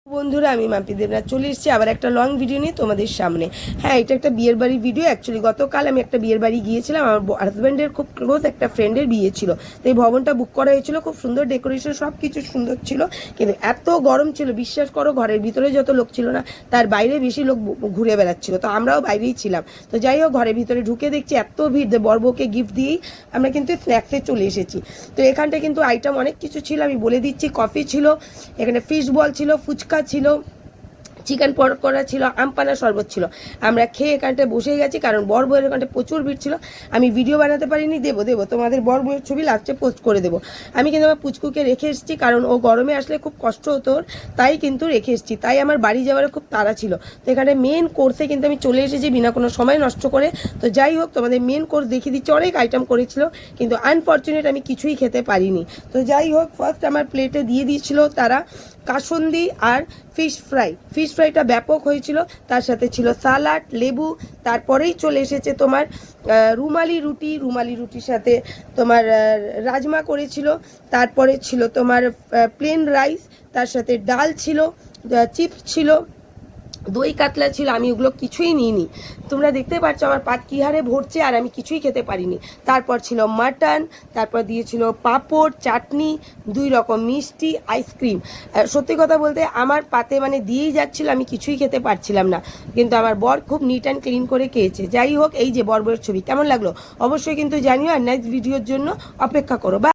বন্ধুরা, আমি মাম্পি দেবনাথ চলে এসেছি আবার একটা লং ভিডিও নিয়ে তোমাদের সামনে। হ্যাঁ, এটা একটা বিয়ের বাড়ির ভিডিও। অ্যাকচুয়ালি গতকাল আমি একটা বিয়ের বাড়ি গিয়েছিলাম, আমার হাজব্যান্ডের খুব ক্লোজ একটা ফ্রেন্ডের বিয়ে ছিল। তো এই ভবনটা বুক করা হয়েছিল, খুব সুন্দর ডেকোরেশন, সব কিছু সুন্দর ছিল। কিন্তু এত গরম ছিল, বিশ্বাস করো, ঘরের ভিতরে যত লোক ছিল না, তার বাইরে বেশি লোক ঘুরে বেড়াচ্ছিল। তো আমরাও বাইরেই ছিলাম। তো যাই হোক, ঘরের ভিতরে ঢুকে দেখছি এত ভিড়, বর বউকে গিফট দিয়েই আমরা কিন্তু স্ন্যাক্সে চলে এসেছি। তো এখানটা কিন্তু আইটেম অনেক কিছু ছিল, আমি বলে দিচ্ছি। কফি ছিল, এখানে ফিশ বল ছিল, ফুচকা ছিল, চিকেন পকোড়া ছিল, আমপানা শরবত ছিল। আমরা খেয়ে এখানটায় বসে গেছি, কারণ বর বউয়ের এখানটায় প্রচুর ভিড় ছিল। আমি ভিডিও বানাতে পারিনি, দেবো তোমাদের বর বউয়ের ছবি লাস্টে পোস্ট করে দেবো। আমি কিন্তু আমার পুচকুকে রেখে এসেছি, কারণ ও গরমে আসলে খুব কষ্ট হতো ওর, তাই কিন্তু রেখে এসেছি। তাই আমার বাড়ি যাওয়ার খুব তাড়া ছিল। তো এখানে মেন কোর্সে কিন্তু আমি চলে এসেছি বিনা কোনো সময় নষ্ট করে। তো যাই হোক, তোমাদের মেন কোর্স দেখিয়ে দিচ্ছি। অনেক আইটেম করেছিল, কিন্তু আনফর্চুনেট আমি কিছুই খেতে পারিনি। তো যাই হোক, ফার্স্ট আমার প্লেটে দিয়ে দিয়েছিল তারা কাসুন্দি আর ফিশ ফ্রাইটা ব্যাপক হয়েছিল। তার সাথে ছিল সালাড, লেবু। তারপরেই চলে এসেছে তোমার রুমালি রুটির সাথে তোমার রাজমা করেছিল। তারপরে ছিল তোমার প্লেন রাইস, তার সাথে ডাল ছিল, চিপস ছিল, দই কাতলা ছিল। আমি ওগুলো কিছুই নিইনি। তোমরা দেখতে পাচ্ছ আমার পাত কি হারে ভরছে, আর আমি কিছুই খেতে পারিনি। তারপর ছিল মাটন, তারপর দিয়েছিল পাঁপড়, চাটনি, 2 রকম মিষ্টি, আইসক্রিম। সত্যি কথা বলতে আমার পাতে মানে দিয়েই যাচ্ছিল, আমি কিছুই খেতে পারছিলাম না। কিন্তু আমার বর খুব নিট অ্যান্ড ক্লিন করে খেয়েছে। যাই হোক, এই যে বর বউয়ের ছবি কেমন লাগলো অবশ্যই কিন্তু জানিও, আর নেক্সট ভিডিওর জন্য অপেক্ষা করো। বা